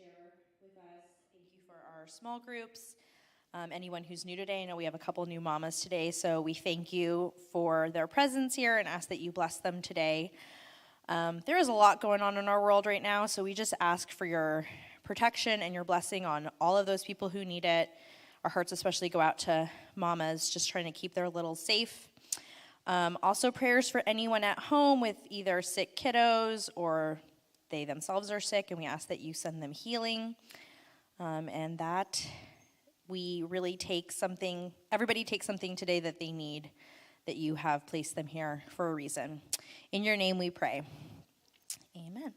share with us. Thank you for our small groups. Anyone who's new today, I know we have a couple new mamas today, so we thank you for their presence here and ask that you bless them today. There is a lot going on in our world right now, so we just ask for your protection and your blessing on all of those people who need it. Our hearts especially go out to mamas just trying to keep their littles safe. Also prayers for anyone at home with either sick kiddos or they themselves are sick, and we ask that you send them healing, and that we really everybody takes something today that they need, that you have placed them here for a reason. In your name we pray. Amen.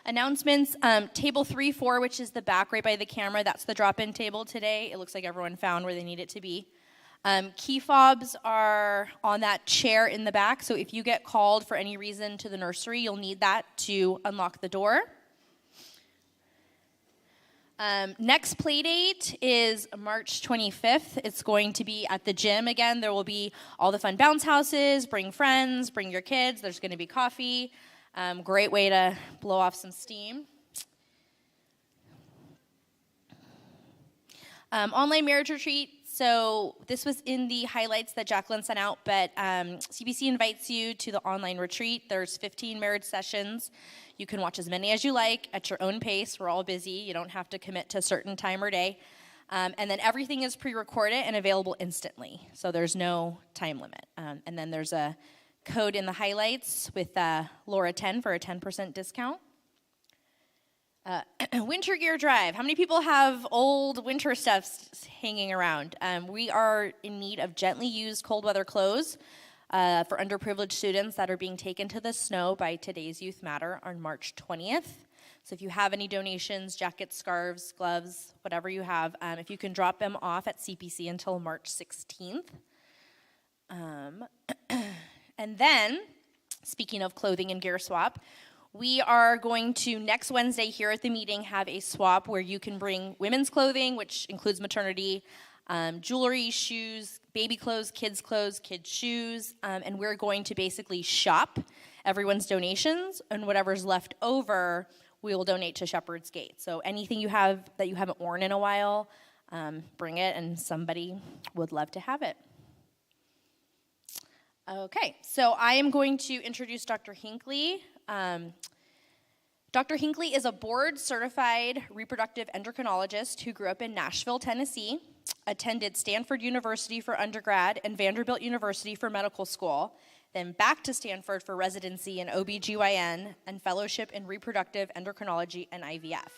Announcements, table 3-4, which is the back right by the camera, that's the drop-in table today. It looks like everyone found where they need it to be. Key fobs are on that chair in the back, so if you get called for any reason to the nursery, you'll need that to unlock the door. Next play date is March 25th. It's going to be at the gym again. There will be all the fun bounce houses, bring friends, bring your kids. There's going to be coffee. Great way to blow off some steam. Online marriage retreat. So this was in the highlights that Jacqueline sent out, but CBC invites you to the online retreat. There's 15 marriage sessions. You can watch as many as you like at your own pace. We're all busy. You don't have to commit to a certain time or day. And then everything is pre-recorded and available instantly. So there's no time limit. And then there's a code in the highlights with Laura 10 for a 10% discount. Winter gear drive. How many people have old winter stuff hanging around? We are in need of gently used cold weather clothes for underprivileged students that are being taken to the snow by Today's Youth Matter on March 20th. So if you have any donations, jackets, scarves, gloves, whatever you have, if you can drop them off at CPC until March 16th. And then, speaking of clothing and gear swap, we are going to, next Wednesday here at the meeting, have a swap where you can bring women's clothing, which includes maternity, jewelry, shoes, baby clothes, kids' shoes, and we're going to basically shop everyone's donations, and whatever's left over, we will donate to Shepherd's Gate. So anything you have that you haven't worn in a while, bring it, and somebody would love to have it. Okay, so I am going to introduce Dr. Hinckley. Dr. Hinckley is a board-certified reproductive endocrinologist who grew up in Nashville, Tennessee, attended Stanford University for undergrad and Vanderbilt University for medical school, then back to Stanford for residency in OBGYN and fellowship in reproductive endocrinology and IVF.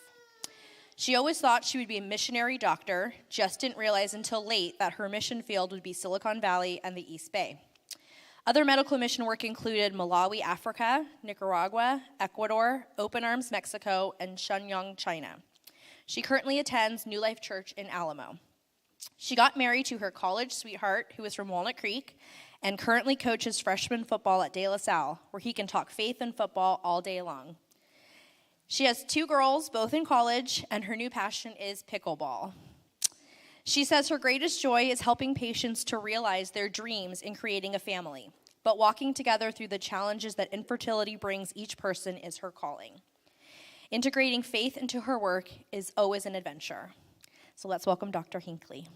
She always thought she would be a missionary doctor, just didn't realize until late that her mission field would be Silicon Valley and the East Bay. Other medical mission work included Malawi, Africa, Nicaragua, Ecuador, Open Arms, Mexico, and Shenyang, China. She currently attends New Life Church in Alamo. She got married to her college sweetheart, who is from Walnut Creek, and currently coaches freshman football at De La Salle, where he can talk faith and football all day long. She has 2 girls, both in college, and her new passion is pickleball. She says her greatest joy is helping patients to realize their dreams in creating a family, but walking together through the challenges that infertility brings each person is her calling. Integrating faith into her work is always an adventure. So let's welcome Dr. Hinckley.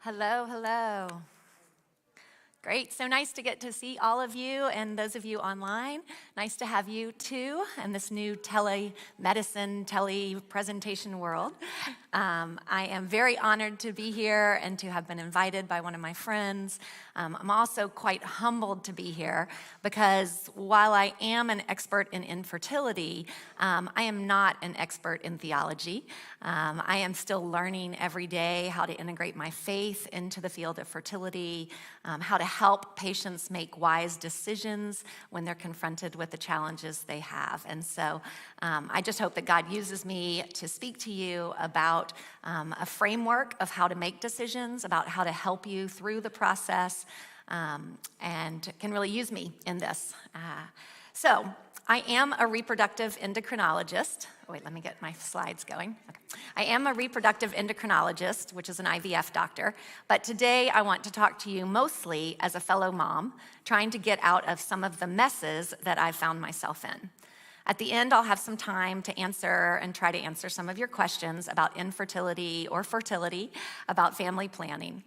Hello, hello. Great, so nice to get to see all of you and those of you online. Nice to have you too in this new telemedicine, tele-presentation world. I am very honored to be here and to have been invited by one of my friends. I'm also quite humbled to be here because while I am an expert in infertility, I am not an expert in theology. I am still learning every day how to integrate my faith into the field of fertility, how to help patients make wise decisions when they're confronted with the challenges they have. And so I just hope that God uses me to speak to you about a framework of how to make decisions, about how to help you through the process, and can really use me in this. So I am a reproductive endocrinologist. Oh, wait, let me get my slides going. Okay. I am a reproductive endocrinologist, which is an IVF doctor, but today I want to talk to you mostly as a fellow mom, trying to get out of some of the messes that I've found myself in. At the end, I'll have some time to try to answer some of your questions about infertility or fertility, about family planning.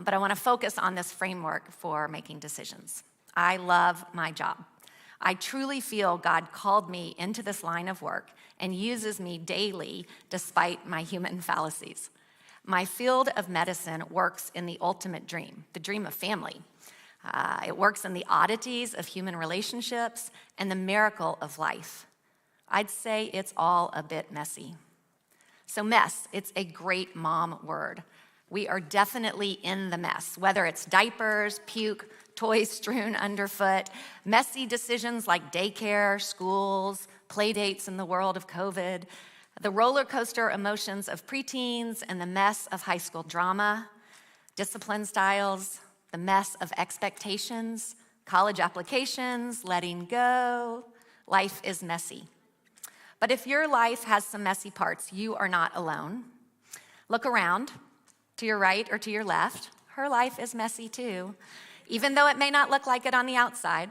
But I want to focus on this framework for making decisions. I love my job. I truly feel God called me into this line of work and uses me daily despite my human fallacies. My field of medicine works in the ultimate dream, the dream of family. It works in the oddities of human relationships and the miracle of life. I'd say it's all a bit messy. So mess, it's a great mom word. We are definitely in the mess, whether it's diapers, puke, toys strewn underfoot, messy decisions like daycare, schools, play dates in the world of COVID, the roller coaster emotions of preteens and the mess of high school drama, discipline styles, the mess of expectations, college applications, letting go. Life is messy. But if your life has some messy parts, you are not alone. Look around, to your right or to your left. Her life is messy too, even though it may not look like it on the outside.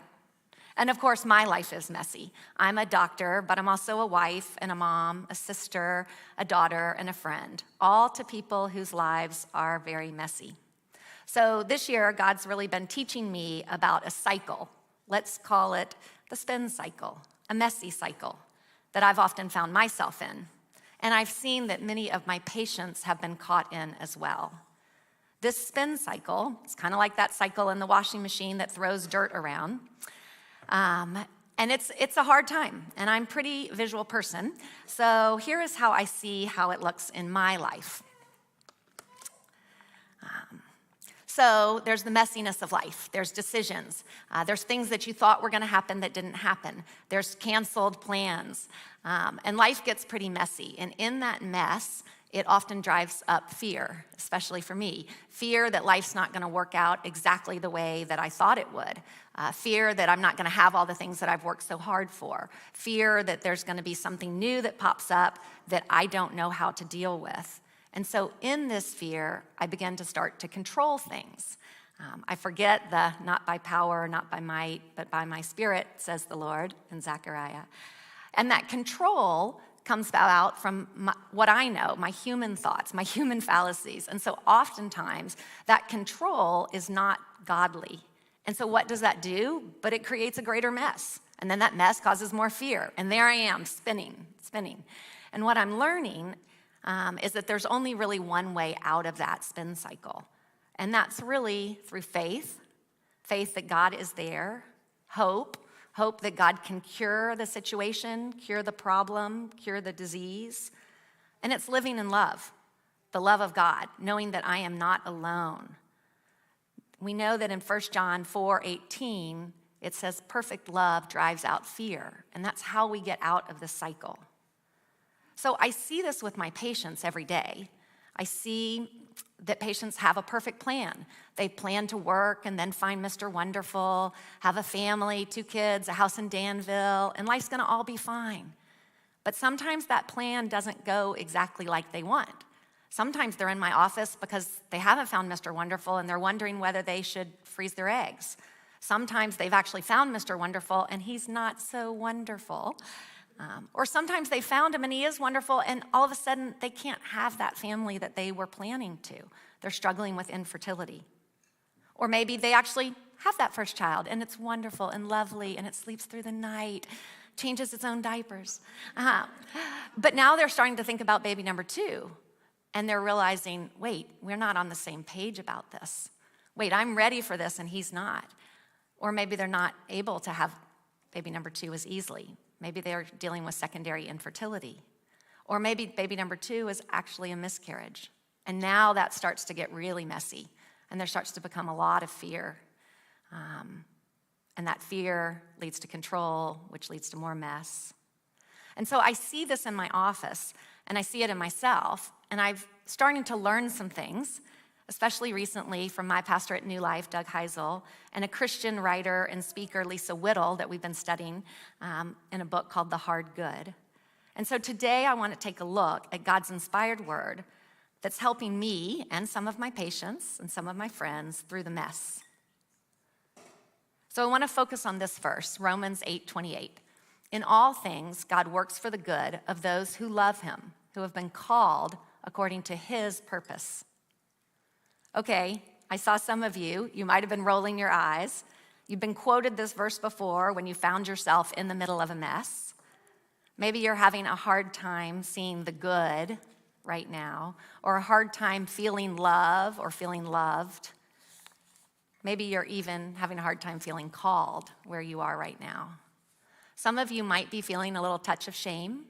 And of course, my life is messy. I'm a doctor, but I'm also a wife and a mom, a sister, a daughter, and a friend, all to people whose lives are very messy. So this year, God's really been teaching me about a cycle. Let's call it the spin cycle, a messy cycle that I've often found myself in. And I've seen that many of my patients have been caught in as well. This spin cycle, it's kind of like that cycle in the washing machine that throws dirt around. And it's a hard time, and I'm a pretty visual person. So here is how I see how it looks in my life. So there's the messiness of life. There's decisions. There's things that you thought were going to happen that didn't happen. There's canceled plans. And life gets pretty messy. And in that mess, it often drives up fear, especially for me. Fear that life's not going to work out exactly the way that I thought it would. Fear that I'm not going to have all the things that I've worked so hard for. Fear that there's going to be something new that pops up that I don't know how to deal with. And so in this fear, I began to start to control things. I forget the not by power, not by might, but by my spirit, says the Lord in Zechariah. And that control comes out from what I know, my human thoughts, my human fallacies. And so oftentimes that control is not godly. And so what does that do? But it creates a greater mess. And then that mess causes more fear. And there I am, spinning. And what I'm learning is that there's only really one way out of that spin cycle. And that's really through faith that God is there, hope that God can cure the situation, cure the problem, cure the disease. And it's living in love, the love of God, knowing that I am not alone. We know that in 1 John 4:18, it says perfect love drives out fear. And that's how we get out of the cycle. So I see this with my patients every day. I see that patients have a perfect plan. They plan to work and then find Mr. Wonderful, have a family, 2 kids, a house in Danville, and life's gonna all be fine. But sometimes that plan doesn't go exactly like they want. Sometimes they're in my office because they haven't found Mr. Wonderful and they're wondering whether they should freeze their eggs. Sometimes they've actually found Mr. Wonderful and he's not so wonderful. Or sometimes they found him and he is wonderful and all of a sudden they can't have that family that they were planning to. They're struggling with infertility. Or maybe they actually have that first child and it's wonderful and lovely and it sleeps through the night, changes its own diapers. But now they're starting to think about baby number 2 and they're realizing, wait, we're not on the same page about this. Wait, I'm ready for this and he's not. Or maybe they're not able to have baby number 2 as easily. Maybe they're dealing with secondary infertility. Or maybe baby number 2 is actually a miscarriage. And now that starts to get really messy. And there starts to become a lot of fear. And that fear leads to control, which leads to more mess. And so I see this in my office, and I see it in myself. And I'm starting to learn some things, especially recently from my pastor at New Life, Doug Heisel, and a Christian writer and speaker, Lisa Whittle, that we've been studying in a book called The Hard Good. And so today I want to take a look at God's inspired word that's helping me and some of my patients and some of my friends through the mess. So I want to focus on this verse, Romans 8:28. In all things, God works for the good of those who love him, who have been called according to his purpose. Okay, I saw some of you might have been rolling your eyes. You've been quoted this verse before when you found yourself in the middle of a mess. Maybe you're having a hard time seeing the good right now, or a hard time feeling love or feeling loved. Maybe you're even having a hard time feeling called where you are right now. Some of you might be feeling a little touch of shame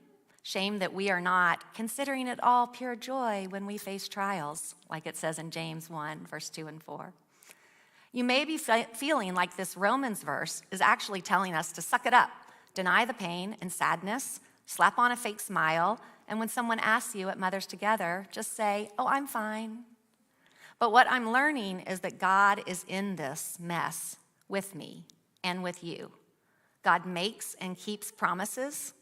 that we are not considering it all pure joy when we face trials, like it says in James 1, verse 2 and 4. You may be feeling like this Romans verse is actually telling us to suck it up, deny the pain and sadness, slap on a fake smile, and when someone asks you at Mothers Together, just say, "Oh, I'm fine." But what I'm learning is that God is in this mess with me and with you. God makes and keeps promises.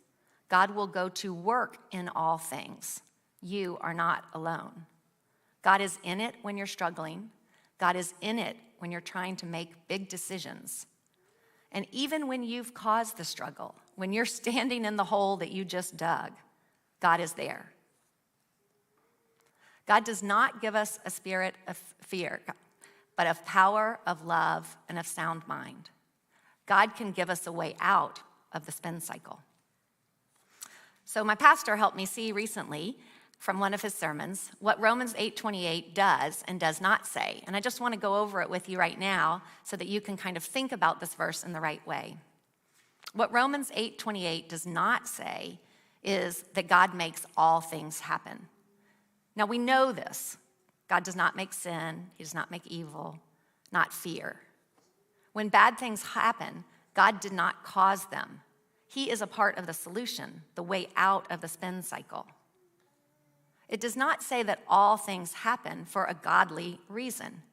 God will go to work in all things. You are not alone. God is in it when you're struggling. God is in it when you're trying to make big decisions. And even when you've caused the struggle, when you're standing in the hole that you just dug, God is there. God does not give us a spirit of fear, but of power, of love, and of sound mind. God can give us a way out of the spin cycle. So my pastor helped me see recently from one of his sermons what Romans 8:28 does and does not say. And I just want to go over it with you right now so that you can kind of think about this verse in the right way. What Romans 8:28 does not say is that God makes all things happen. Now we know this. God does not make sin. He does not make evil, not fear. When bad things happen, God did not cause them. He is a part of the solution, the way out of the spin cycle. It does not say that all things happen for a godly reason.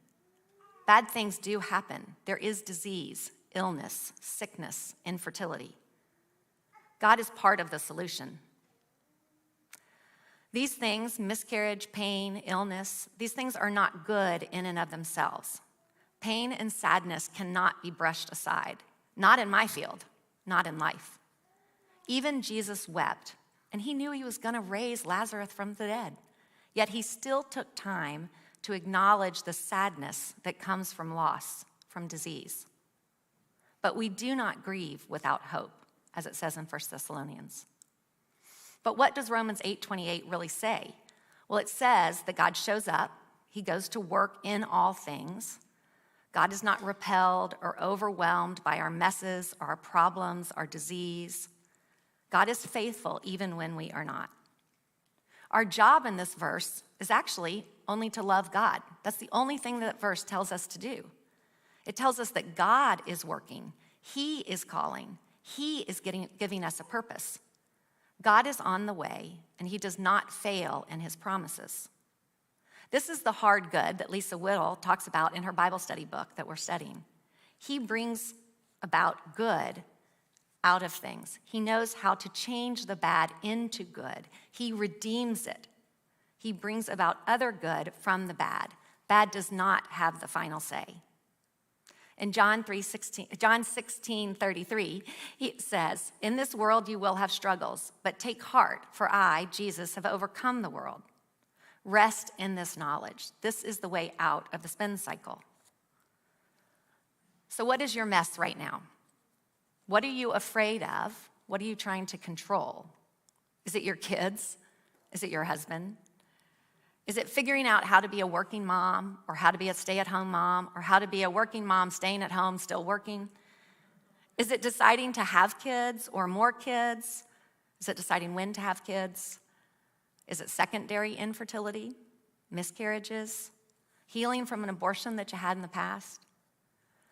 Bad things do happen. There is disease, illness, sickness, infertility. God is part of the solution. These things, miscarriage, pain, illness, these things are not good in and of themselves. Pain and sadness cannot be brushed aside. Not in my field, not in life. Even Jesus wept, and he knew he was going to raise Lazarus from the dead. Yet he still took time to acknowledge the sadness that comes from loss, from disease. But we do not grieve without hope, as it says in 1 Thessalonians. But what does Romans 8:28 really say? Well, it says that God shows up, he goes to work in all things. God is not repelled or overwhelmed by our messes, our problems, our disease. God is faithful even when we are not. Our job in this verse is actually only to love God. That's the only thing that verse tells us to do. It tells us that God is working. He is calling. He is giving us a purpose. God is on the way, and he does not fail in his promises. This is the hard good that Lisa Whittle talks about in her Bible study book that we're studying. He brings about good out of things. He knows how to change the bad into good. He redeems it. He brings about other good from the bad. Bad does not have the final say. In John 16:33, it says, "In this world you will have struggles, but take heart, for I, Jesus, have overcome the world." Rest in this knowledge. This is the way out of the spin cycle. So what is your mess right now? What are you afraid of? What are you trying to control? Is it your kids? Is it your husband? Is it figuring out how to be a working mom, or how to be a stay-at-home mom, or how to be a working mom staying at home, still working? Is it deciding to have kids or more kids? Is it deciding when to have kids? Is it secondary infertility, miscarriages, healing from an abortion that you had in the past?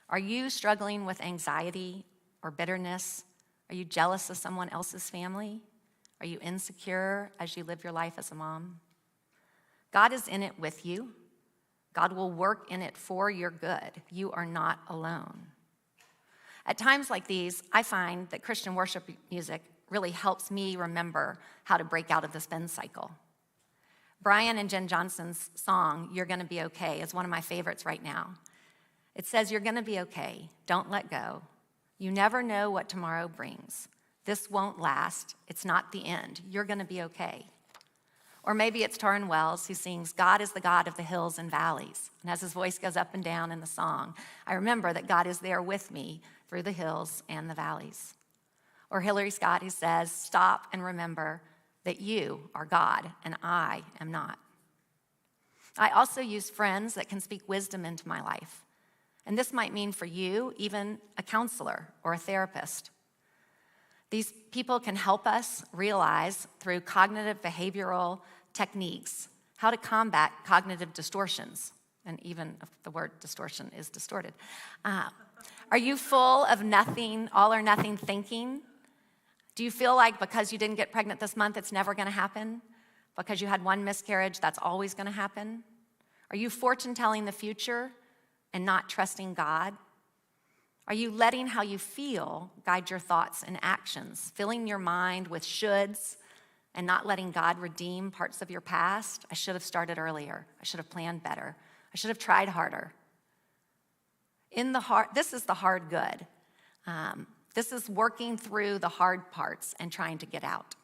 Are you struggling with anxiety or bitterness? Are you jealous of someone else's family? Are you insecure as you live your life as a mom? God is in it with you. God will work in it for your good. You are not alone. At times like these, I find that Christian worship music really helps me remember how to break out of the spin cycle. Brian and Jen Johnson's song, You're Gonna Be Okay, is one of my favorites right now. It says, you're gonna be okay, don't let go. You never know what tomorrow brings. This won't last, it's not the end. You're gonna be okay. Or maybe it's Torrin Wells who sings, God is the God of the hills and valleys. And as his voice goes up and down in the song, I remember that God is there with me through the hills and the valleys. Or Hillary Scott who says, stop and remember that you are God and I am not. I also use friends that can speak wisdom into my life. And this might mean for you, even a counselor or a therapist. These people can help us realize through cognitive behavioral techniques how to combat cognitive distortions. And even if the word distortion is distorted. Are you full of nothing, all or nothing thinking? Do you feel like because you didn't get pregnant this month, it's never gonna happen? Because you had one miscarriage, that's always gonna happen? Are you fortune-telling the future and not trusting God? Are you letting how you feel guide your thoughts and actions, filling your mind with shoulds and not letting God redeem parts of your past? I should have started earlier. I should have planned better. I should have tried harder. This is the hard good. This is working through the hard parts and trying to get out.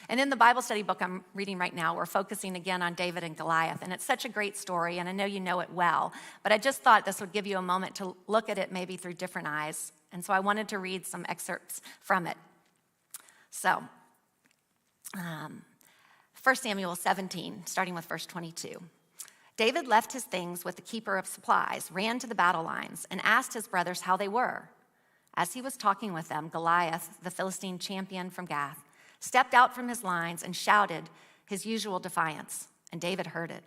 And in the Bible study book I'm reading right now, we're focusing again on David and Goliath. And it's such a great story, and I know you know it well. But I just thought this would give you a moment to look at it maybe through different eyes. And so I wanted to read some excerpts from it. So, 1 Samuel 17, starting with verse 22. David left his things with the keeper of supplies, ran to the battle lines, and asked his brothers how they were. As he was talking with them, Goliath, the Philistine champion from Gath, stepped out from his lines and shouted his usual defiance, and David heard it.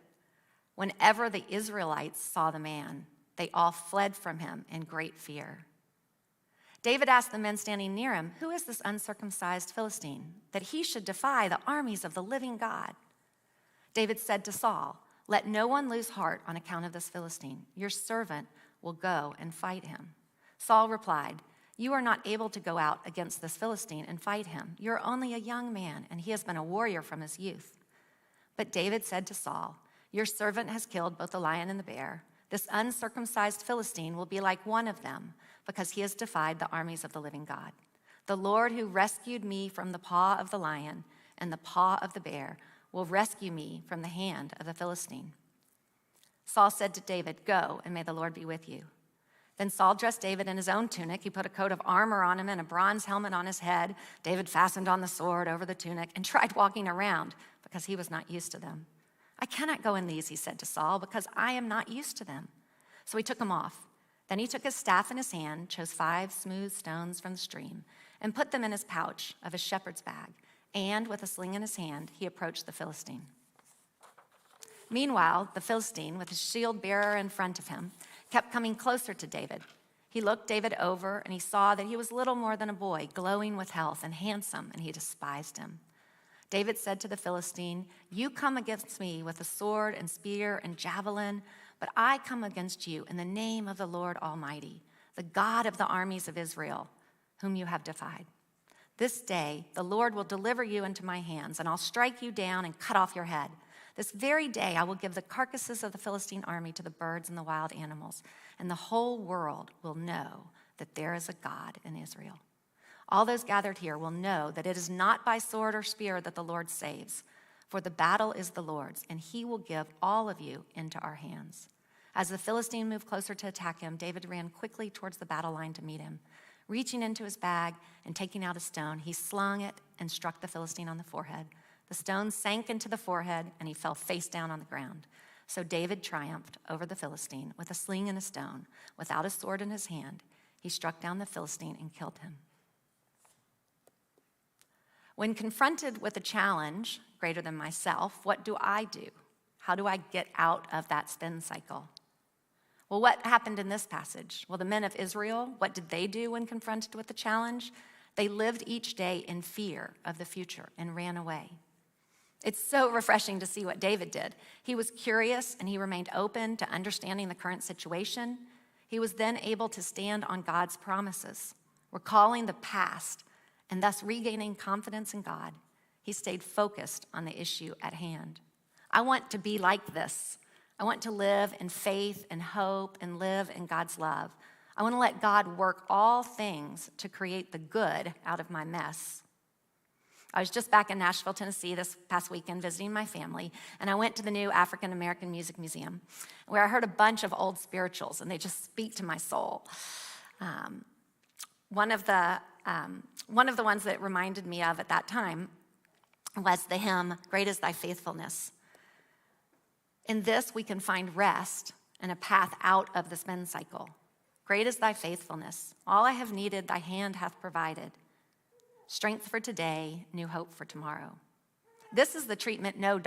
Whenever the Israelites saw the man, they all fled from him in great fear. David asked the men standing near him, who is this uncircumcised Philistine, that he should defy the armies of the living God? David said to Saul, let no one lose heart on account of this Philistine. Your servant will go and fight him. Saul replied, you are not able to go out against this Philistine and fight him. You're only a young man, and he has been a warrior from his youth. But David said to Saul, your servant has killed both the lion and the bear. This uncircumcised Philistine will be like one of them, because he has defied the armies of the living God. The Lord who rescued me from the paw of the lion and the paw of the bear will rescue me from the hand of the Philistine. Saul said to David, go, and may the Lord be with you. Then Saul dressed David in his own tunic. He put a coat of armor on him and a bronze helmet on his head. David fastened on the sword over the tunic and tried walking around because he was not used to them. I cannot go in these, he said to Saul, because I am not used to them. So he took them off. Then he took his staff in his hand, chose 5 smooth stones from the stream, and put them in his pouch of his shepherd's bag. And with a sling in his hand, he approached the Philistine. Meanwhile, the Philistine, with his shield bearer in front of him, kept coming closer to David. He looked David over, and he saw that he was little more than a boy, glowing with health and handsome, and he despised him. David said to the Philistine, you come against me with a sword and spear and javelin, but I come against you in the name of the Lord Almighty, the God of the armies of Israel, whom you have defied. This day the Lord will deliver you into my hands, and I'll strike you down and cut off your head. This very day I will give the carcasses of the Philistine army to the birds and the wild animals, and the whole world will know that there is a God in Israel. All those gathered here will know that it is not by sword or spear that the Lord saves, for the battle is the Lord's, and he will give all of you into our hands. As the Philistine moved closer to attack him, David ran quickly towards the battle line to meet him. Reaching into his bag and taking out a stone, he slung it and struck the Philistine on the forehead. The stone sank into the forehead, and he fell face down on the ground. So David triumphed over the Philistine with a sling and a stone. Without a sword in his hand, he struck down the Philistine and killed him. When confronted with a challenge greater than myself, what do I do? How do I get out of that spin cycle? Well, what happened in this passage? Well, the men of Israel, what did they do when confronted with the challenge? They lived each day in fear of the future and ran away. It's so refreshing to see what David did. He was curious and he remained open to understanding the current situation. He was then able to stand on God's promises, recalling the past and thus regaining confidence in God. He stayed focused on the issue at hand. I want to be like this. I want to live in faith and hope and live in God's love. I want to let God work all things to create the good out of my mess. I was just back in Nashville, Tennessee this past weekend visiting my family, and I went to the new African American Music Museum where I heard a bunch of old spirituals, and they just speak to my soul. One of the ones that reminded me of at that time was the hymn, "Great is Thy Faithfulness." In this, we can find rest and a path out of the spin cycle. Great is Thy faithfulness. All I have needed, Thy hand hath provided. Strength for today, new hope for tomorrow. This is the treatment no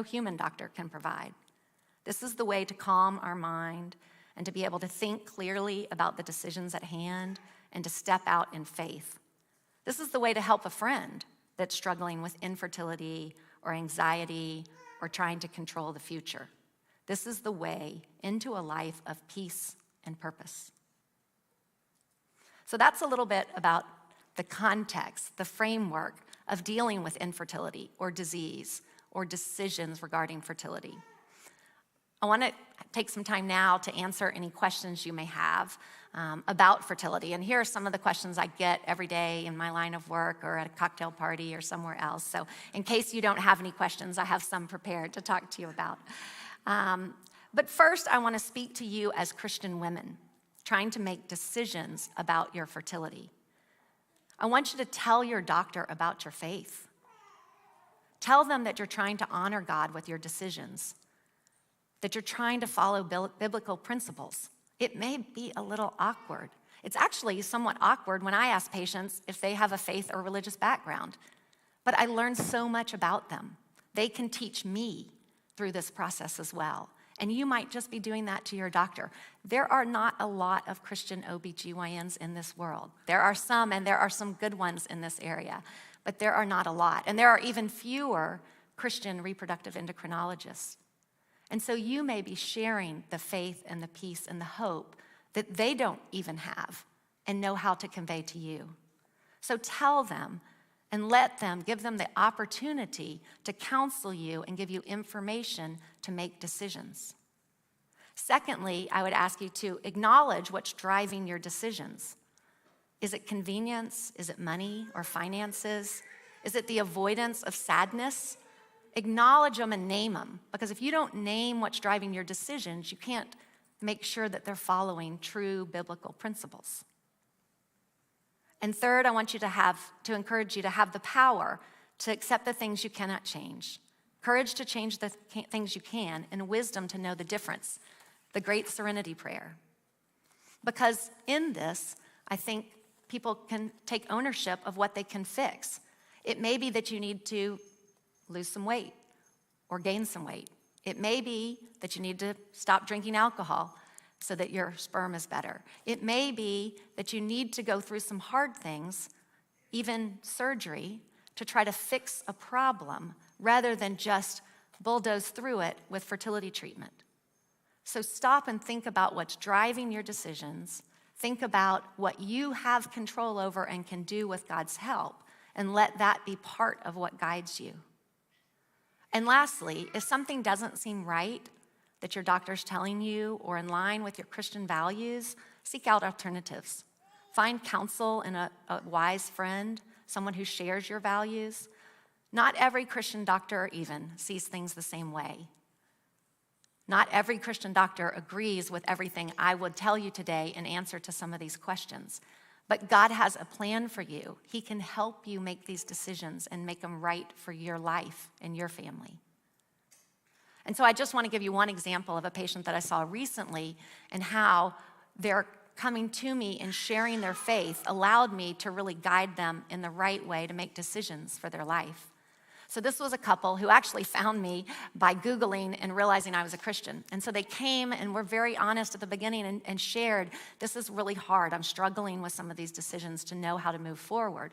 human doctor can provide. This is the way to calm our mind and to be able to think clearly about the decisions at hand and to step out in faith. This is the way to help a friend that's struggling with infertility or anxiety or trying to control the future. This is the way into a life of peace and purpose. So that's a little bit about the context, the framework of dealing with infertility or disease or decisions regarding fertility. I want to take some time now to answer any questions you may have about fertility. And here are some of the questions I get every day in my line of work or at a cocktail party or somewhere else. So in case you don't have any questions, I have some prepared to talk to you about. But first, I want to speak to you as Christian women trying to make decisions about your fertility. I want you to tell your doctor about your faith. Tell them that you're trying to honor God with your decisions, that you're trying to follow biblical principles. It may be a little awkward. It's actually somewhat awkward when I ask patients if they have a faith or religious background, but I learn so much about them. They can teach me through this process as well. And you might just be doing that to your doctor. There are not a lot of Christian OBGYNs in this world. There are some, and there are some good ones in this area, but there are not a lot. And there are even fewer Christian reproductive endocrinologists. And so you may be sharing the faith and the peace and the hope that they don't even have and know how to convey to you. So tell them and give them the opportunity to counsel you and give you information to make decisions. Secondly, I would ask you to acknowledge what's driving your decisions. Is it convenience? Is it money or finances? Is it the avoidance of sadness? Acknowledge them and name them, because if you don't name what's driving your decisions, you can't make sure that they're following true biblical principles. And third, I want you to encourage you to have the power to accept the things you cannot change, courage to change the things you can, and wisdom to know the difference, the great serenity prayer. Because in this, I think people can take ownership of what they can fix. It may be that you need to lose some weight or gain some weight. It may be that you need to stop drinking alcohol so that your sperm is better. It may be that you need to go through some hard things, even surgery, to try to fix a problem rather than just bulldoze through it with fertility treatment. So stop and think about what's driving your decisions. Think about what you have control over and can do with God's help, and let that be part of what guides you. And lastly, if something doesn't seem right that your doctor's telling you or in line with your Christian values, seek out alternatives. Find counsel in a wise friend, someone who shares your values. Not every Christian doctor even sees things the same way. Not every Christian doctor agrees with everything I would tell you today in answer to some of these questions. But God has a plan for you. He can help you make these decisions and make them right for your life and your family. And so I just want to give you one example of a patient that I saw recently and how their coming to me and sharing their faith allowed me to really guide them in the right way to make decisions for their life. So this was a couple who actually found me by Googling and realizing I was a Christian. And so they came and were very honest at the beginning and shared, this is really hard. I'm struggling with some of these decisions to know how to move forward.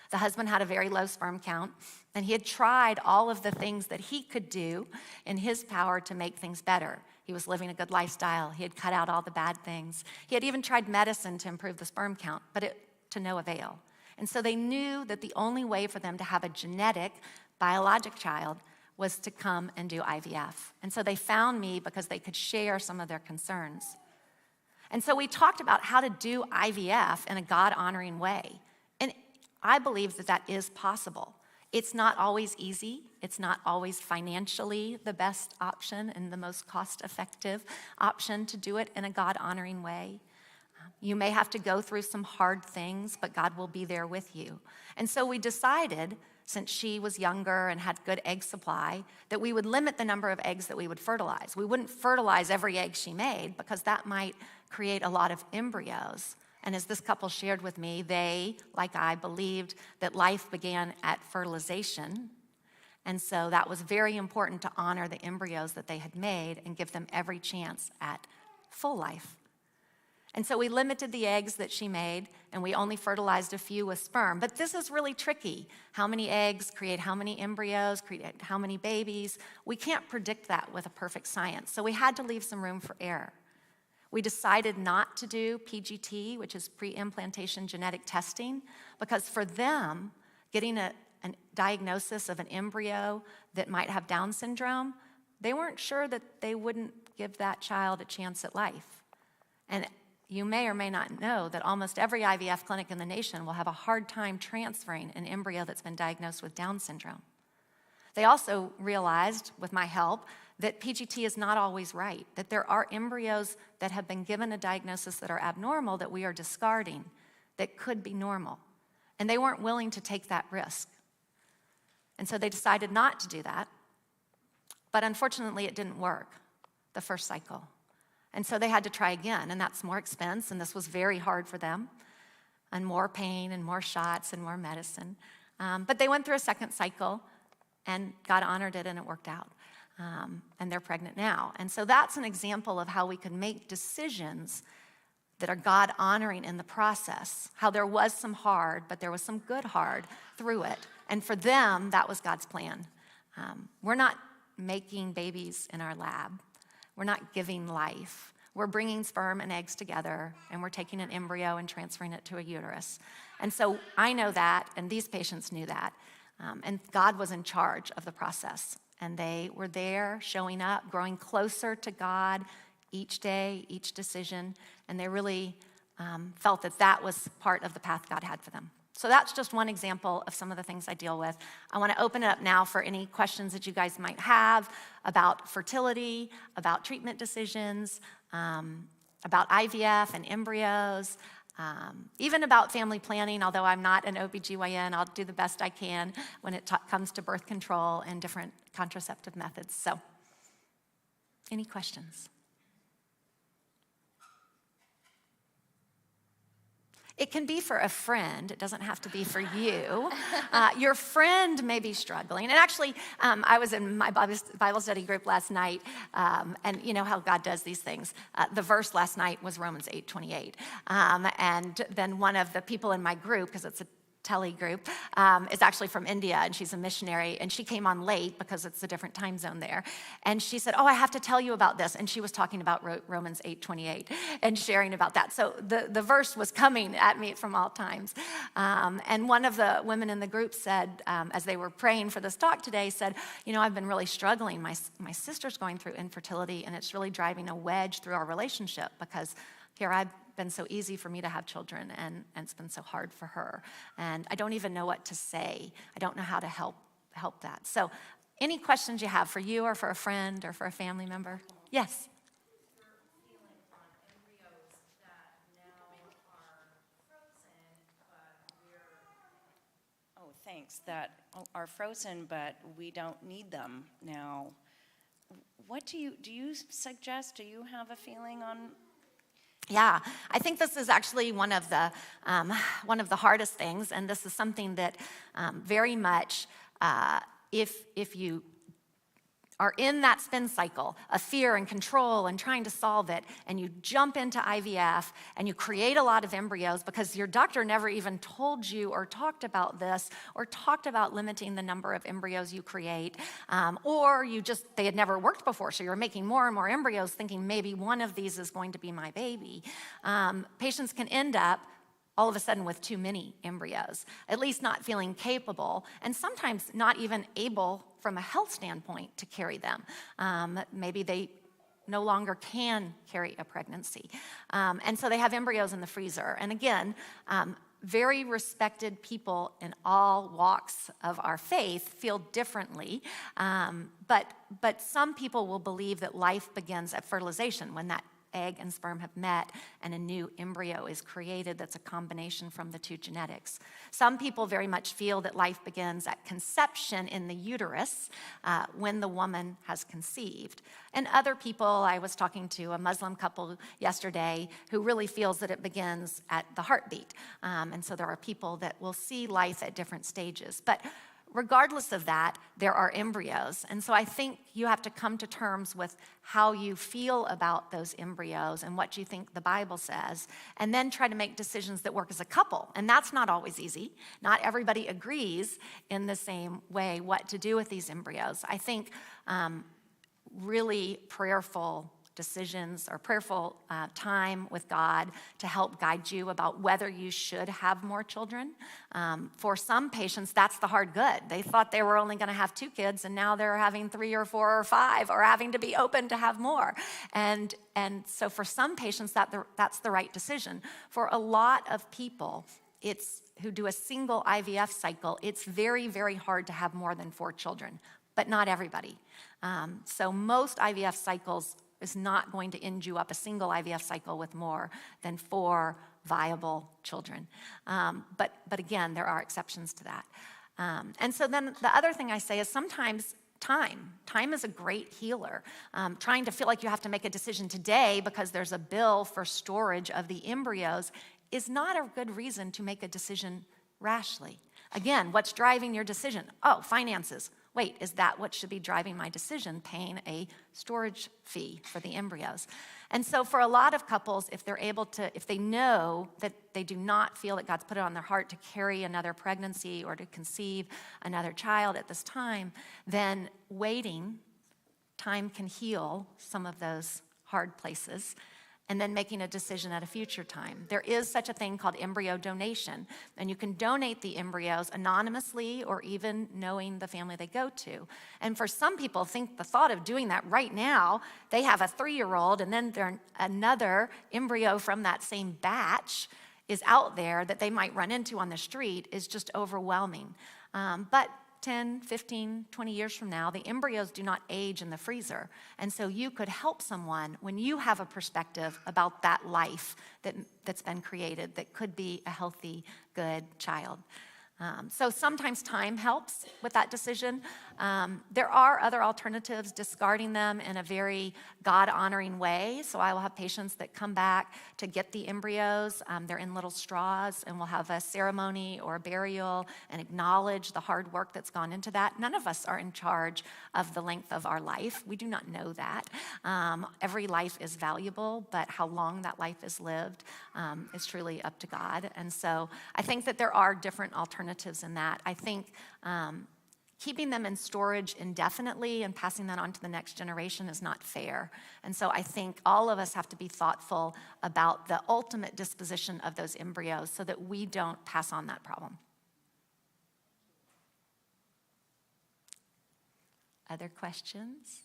The husband had a very low sperm count, and he had tried all of the things that he could do in his power to make things better. He was living a good lifestyle. He had cut out all the bad things. He had even tried medicine to improve the sperm count, but to no avail. And so they knew that the only way for them to have a genetic, biologic child was to come and do IVF. And so they found me because they could share some of their concerns. And so we talked about how to do IVF in a God-honoring way. And I believe that that is possible. It's not always easy. It's not always financially the best option and the most cost-effective option to do it in a God-honoring way. You may have to go through some hard things, but God will be there with you. And so we decided, since she was younger and had good egg supply, that we would limit the number of eggs that we would fertilize. We wouldn't fertilize every egg she made because that might create a lot of embryos. And as this couple shared with me, they, like I, believed that life began at fertilization. And so that was very important to honor the embryos that they had made and give them every chance at full life. And so we limited the eggs that she made, and we only fertilized a few with sperm. But this is really tricky. How many eggs create how many embryos, create how many babies? We can't predict that with a perfect science. So we had to leave some room for error. We decided not to do PGT, which is pre-implantation genetic testing, because for them, getting a diagnosis of an embryo that might have Down syndrome, they weren't sure that they wouldn't give that child a chance at life. And you may or may not know that almost every IVF clinic in the nation will have a hard time transferring an embryo that's been diagnosed with Down syndrome. They also realized, with my help, that PGT is not always right, that there are embryos that have been given a diagnosis that are abnormal that we are discarding that could be normal. And they weren't willing to take that risk. And so they decided not to do that. But unfortunately, it didn't work the first cycle. And so they had to try again, and that's more expense, and this was very hard for them, and more pain, and more shots, and more medicine. But they went through a second cycle, and God honored it, and it worked out. And they're pregnant now. And so that's an example of how we can make decisions that are God-honoring in the process, how there was some hard, but there was some good hard through it. And for them, that was God's plan. We're not making babies in our lab. We're not giving life. We're bringing sperm and eggs together, and we're taking an embryo and transferring it to a uterus. And so I know that, and these patients knew that. And God was in charge of the process. And they were there, showing up, growing closer to God each day, each decision. And they really felt that that was part of the path God had for them. So that's just one example of some of the things I deal with. I want to open it up now for any questions that you guys might have about fertility, about treatment decisions, about IVF and embryos, even about family planning. Although I'm not an OBGYN, I'll do the best I can when it comes to birth control and different contraceptive methods. So, any questions? It can be for a friend. It doesn't have to be for you. Your friend may be struggling. And actually, I was in my Bible study group last night, and you know how God does these things. The verse last night was Romans 8:28. And then one of the people in my group, because it's a tele group, is actually from India, and she's a missionary, and she came on late because it's a different time zone there. And she said, I have to tell you about this. And she was talking about Romans 8:28 and sharing about that. So the verse was coming at me from all times. And one of the women in the group said, as they were praying for this talk today, said, I've been really struggling. My sister's going through infertility, and it's really driving a wedge through our relationship because here I've been so easy for me to have children, and it's been so hard for her. And I don't even know what to say. I don't know how to help that. So any questions you have for you or for a friend or for a family member? Yes? Thanks, that are frozen, but we don't need them now. What do you suggest? Do you have a feeling on? Yeah, I think this is actually one of the hardest things, and this is something that very much, if you are in that spin cycle of fear and control and trying to solve it, and you jump into IVF and you create a lot of embryos because your doctor never even told you or talked about this or talked about limiting the number of embryos you create, or they had never worked before, so you're making more and more embryos thinking maybe one of these is going to be my baby. Patients can end up all of a sudden with too many embryos, at least not feeling capable, and sometimes not even able from a health standpoint to carry them. Maybe they no longer can carry a pregnancy. And so they have embryos in the freezer. And again, very respected people in all walks of our faith feel differently, but some people will believe that life begins at fertilization, when that egg and sperm have met and a new embryo is created that's a combination from the two genetics. Some people very much feel that life begins at conception in the uterus when the woman has conceived. And other people, I was talking to a Muslim couple yesterday who really feels that it begins at the heartbeat. And so there are people that will see life at different stages. But regardless of that, there are embryos. And so I think you have to come to terms with how you feel about those embryos and what you think the Bible says, and then try to make decisions that work as a couple. And that's not always easy. Not everybody agrees in the same way what to do with these embryos. I think really prayerful decisions or prayerful time with God to help guide you about whether you should have more children. For some patients, that's the hard good. They thought they were only going to have 2 kids, and now they're having 3 or 4 or 5, or having to be open to have more. And so for some patients, that's the right decision. For a lot of people, who do a single IVF cycle, it's very, very hard to have more than 4 children, but not everybody. So most IVF cycles is not going to end you up a single IVF cycle with more than 4 viable children. But again, there are exceptions to that. And so then the other thing I say is sometimes time is a great healer. Trying to feel like you have to make a decision today because there's a bill for storage of the embryos is not a good reason to make a decision rashly. Again, what's driving your decision? Oh, finances. Wait, is that what should be driving my decision, paying a storage fee for the embryos? And so for a lot of couples, if they know that they do not feel that God's put it on their heart to carry another pregnancy or to conceive another child at this time, then waiting, time can heal some of those hard places, and then making a decision at a future time. There is such a thing called embryo donation, and you can donate the embryos anonymously or even knowing the family they go to. And for some people, think the thought of doing that right now, they have a 3-year-old and then another embryo from that same batch is out there that they might run into on the street is just overwhelming. But 10, 15, 20 years from now, the embryos do not age in the freezer. And so you could help someone when you have a perspective about that life that's been created that could be a healthy, good child. So sometimes time helps with that decision. There are other alternatives, discarding them in a very God-honoring way. So I will have patients that come back to get the embryos. They're in little straws, and we'll have a ceremony or a burial and acknowledge the hard work that's gone into that. None of us are in charge of the length of our life. We do not know that. Every life is valuable, but how long that life is lived is truly up to God. And so I think that there are different alternatives in that. I think keeping them in storage indefinitely and passing that on to the next generation is not fair. And so I think all of us have to be thoughtful about the ultimate disposition of those embryos so that we don't pass on that problem. Other questions?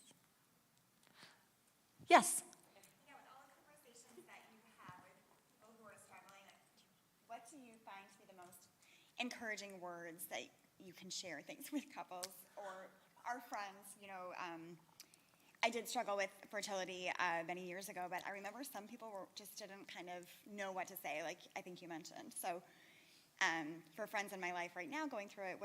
Yes? Yeah, with all the conversations that you have with people who are struggling, what do you find to be the most encouraging words that you can share things with couples or our friends? You know, I did struggle with fertility many years ago, but I remember some people just didn't kind of know what to say, like I think you mentioned. So for friends in my life right now going through it,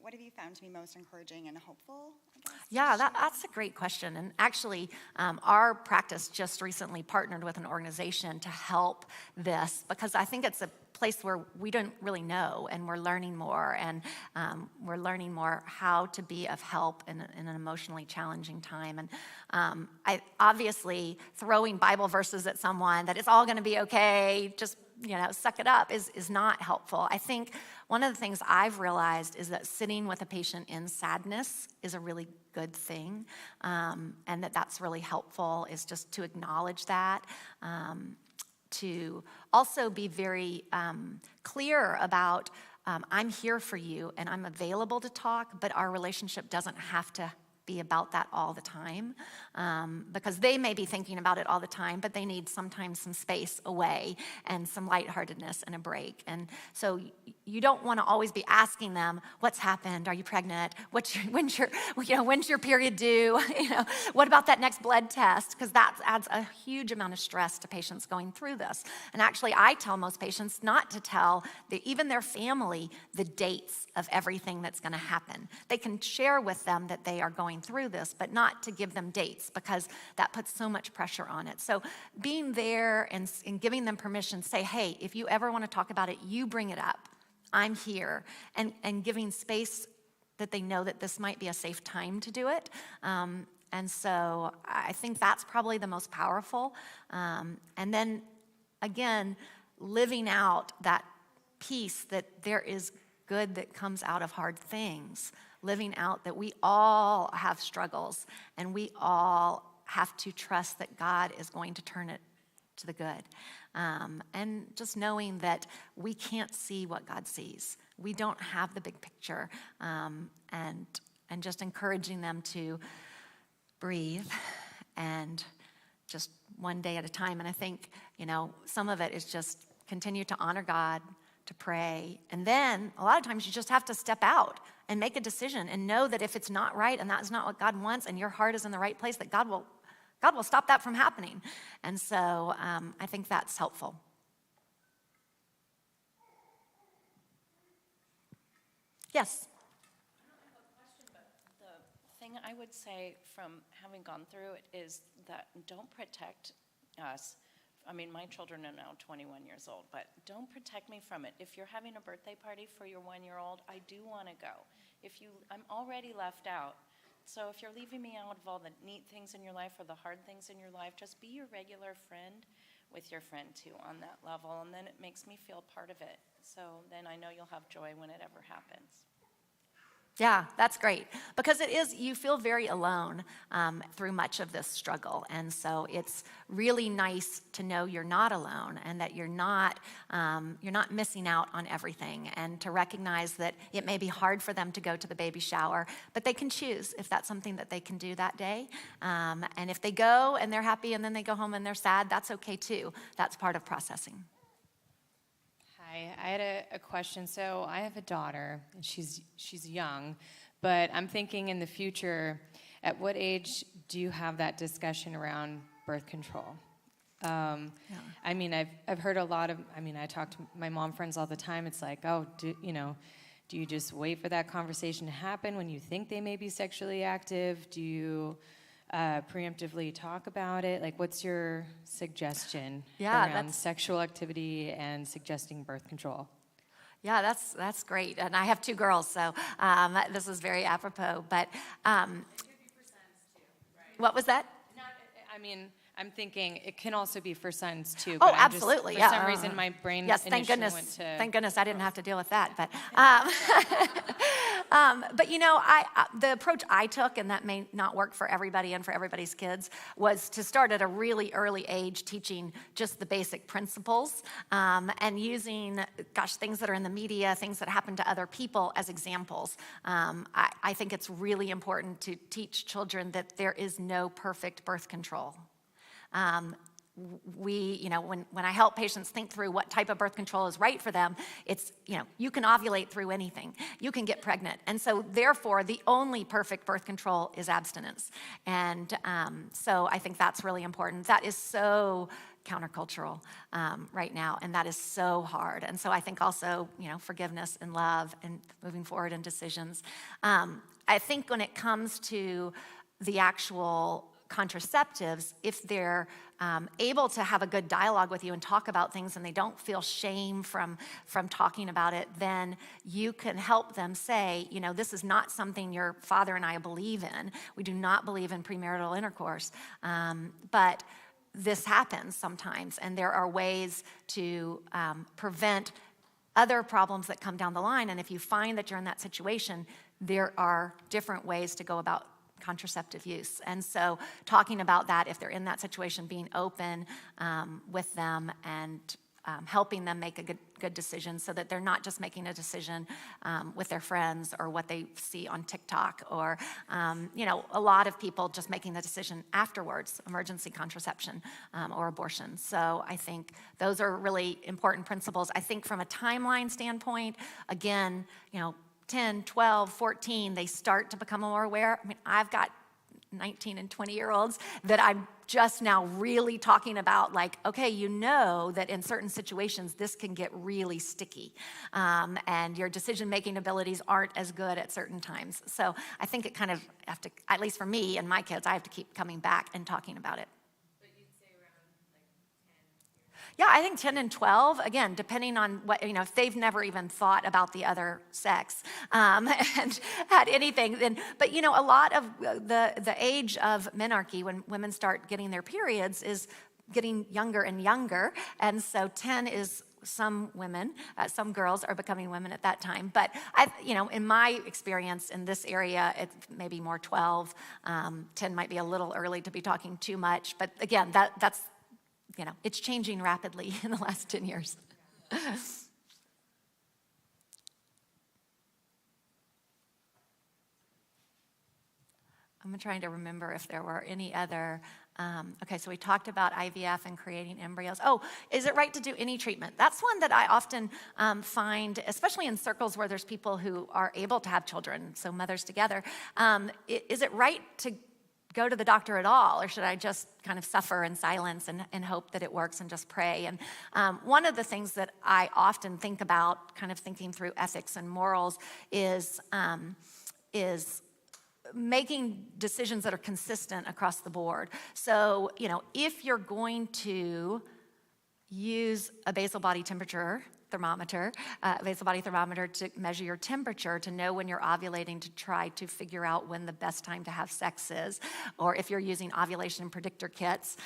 what have you found to be most encouraging and hopeful, I guess? Yeah, that's a great question. And actually, our practice just recently partnered with an organization to help this, because I think it's a place where we don't really know, and we're learning more, and we're learning more how to be of help in an emotionally challenging time. And I obviously throwing Bible verses at someone that it's all going to be okay, just suck it up is not helpful. I think one of the things I've realized is that sitting with a patient in sadness is a really good thing, and that's really helpful, is just to acknowledge that, to also be very clear about I'm here for you and I'm available to talk, but our relationship doesn't have to be about that all the time, because they may be thinking about it all the time, but they need sometimes some space away and some lightheartedness and a break. And so you don't want to always be asking them, what's happened? Are you pregnant? When's your period due? What about that next blood test? Because that adds a huge amount of stress to patients going through this. And actually, I tell most patients not to tell even their family the dates of everything that's going to happen. They can share with them that they are going through this, but not to give them dates, because that puts so much pressure on it. So being there and giving them permission, say, hey, if you ever want to talk about it, you bring it up. I'm here. And giving space that they know that this might be a safe time to do it. And so I think that's probably the most powerful. And then, again, living out that piece that there is good that comes out of hard things. Living out that we all have struggles, and we all have to trust that God is going to turn it to the good. And just knowing that we can't see what God sees. We don't have the big picture. And just encouraging them to breathe and just one day at a time. And I think, some of it is just continue to honor God, to pray. And then a lot of times you just have to step out and make a decision and know that if it's not right and that's not what God wants and your heart is in the right place, that God will stop that from happening. And so I think that's helpful. Yes? I don't have a question, but the thing I would say from having gone through it is that don't protect us. I mean, my children are now 21 years old, but don't protect me from it. If you're having a birthday party for your 1-year-old, I do want to go. I'm already left out. So if you're leaving me out of all the neat things in your life or the hard things in your life, just be your regular friend with your friend too on that level, and then it makes me feel part of it. So then I know you'll have joy when it ever happens. Yeah, that's great, because you feel very alone through much of this struggle. And so it's really nice to know you're not alone and that you're not missing out on everything, and to recognize that it may be hard for them to go to the baby shower, but they can choose if that's something that they can do that day. And if they go and they're happy and then they go home and they're sad, that's okay too. That's part of processing. Hi, I had a question. So I have a daughter, and she's young, but I'm thinking in the future, at what age do you have that discussion around birth control? I mean, I've heard a lot of. I mean, I talk to my mom friends all the time. It's like, oh, do you just wait for that conversation to happen when you think they may be sexually active? Do you preemptively talk about it? Like, what's your suggestion around sexual activity and suggesting birth control? Yeah, that's great. And I have 2 girls, so this is very apropos. But It could be for sons too, right? What was that? I'm thinking it can also be for sons too. Oh, But absolutely. For some reason, my brain yes, thank initially goodness. went to. Thank goodness I didn't have to deal with that. But but the approach I took, and that may not work for everybody and for everybody's kids, was to start at a really early age teaching just the basic principles, and using, things that are in the media, things that happen to other people as examples. I think it's really important to teach children that there is no perfect birth control. When I help patients think through what type of birth control is right for them, it's, you can ovulate through anything. You can get pregnant. And so therefore, the only perfect birth control is abstinence. And so I think that's really important. That is so countercultural right now, and that is so hard. And so I think also, forgiveness and love and moving forward in decisions. I think when it comes to the actual contraceptives, if they're able to have a good dialogue with you and talk about things and they don't feel shame from talking about it, then you can help them say, this is not something your father and I believe in. We do not believe in premarital intercourse, but this happens sometimes, and there are ways to prevent other problems that come down the line. And if you find that you're in that situation, there are different ways to go about contraceptive use. And so talking about that, if they're in that situation, being open with them and helping them make a good decision so that they're not just making a decision with their friends or what they see on TikTok or, a lot of people just making the decision afterwards, emergency contraception or abortion. So I think those are really important principles. I think from a timeline standpoint, again, 10, 12, 14, they start to become more aware. I mean, I've got 19 and 20-year-olds that I'm just now really talking about, like, okay, that in certain situations, this can get really sticky. And your decision-making abilities aren't as good at certain times. So I think it kind of have to, at least for me and my kids, I have to keep coming back and talking about it. Yeah, I think 10 and 12, again, depending on what, if they've never even thought about the other sex and had anything, then, but a lot of the age of menarche, when women start getting their periods, is getting younger and younger. And so 10 is some women, some girls are becoming women at that time. But in my experience in this area, it's maybe more 12. 10 might be a little early to be talking too much. But again, that's it's changing rapidly in the last 10 years. I'm trying to remember if there were any other. Okay, so we talked about IVF and creating embryos. Oh, is it right to do any treatment? That's one that I often find, especially in circles where there's people who are able to have children, so mothers together. Is it right to go to the doctor at all, or should I just kind of suffer in silence and hope that it works and just pray? And one of the things that I often think about, kind of thinking through ethics and morals, is making decisions that are consistent across the board. So, if you're going to use a basal body temperature thermometer, basal body thermometer to measure your temperature, to know when you're ovulating, to try to figure out when the best time to have sex is, or if you're using ovulation predictor kits,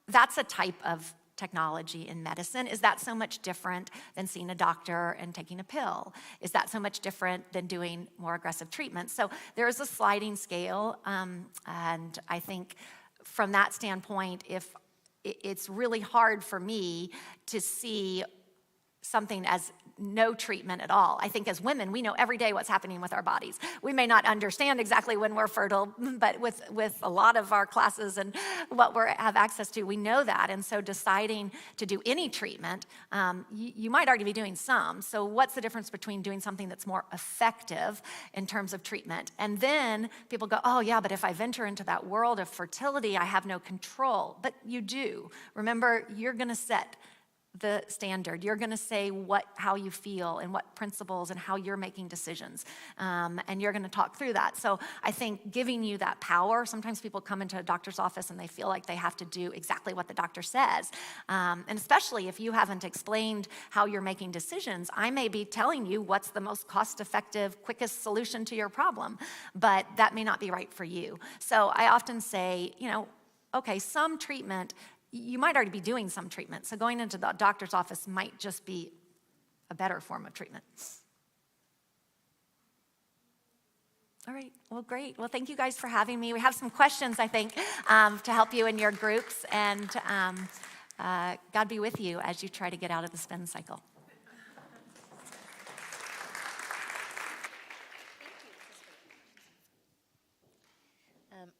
that's a type of technology in medicine. Is that so much different than seeing a doctor and taking a pill? Is that so much different than doing more aggressive treatment? So there is a sliding scale, and I think from that standpoint, if it's really hard for me to see something as no treatment at all. I think as women, we know every day what's happening with our bodies. We may not understand exactly when we're fertile, but with a lot of our classes and what we have access to, we know that. And so deciding to do any treatment, you might already be doing some. So what's the difference between doing something that's more effective in terms of treatment? And then people go, oh yeah, but if I venture into that world of fertility, I have no control. But you do. Remember, you're gonna set the standard. You're going to say how you feel and what principles and how you're making decisions. And you're going to talk through that. So I think giving you that power, sometimes people come into a doctor's office and they feel like they have to do exactly what the doctor says. And especially if you haven't explained how you're making decisions, I may be telling you what's the most cost-effective, quickest solution to your problem, but that may not be right for you. So I often say, okay, some treatment, you might already be doing some treatment, so going into the doctor's office might just be a better form of treatment. All right, well, great. Well, thank you guys for having me. We have some questions, I think, to help you in your groups, and God be with you as you try to get out of the spin cycle.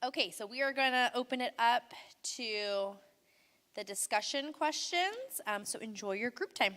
Okay, so we are going to open it up to the discussion questions. So enjoy your group time.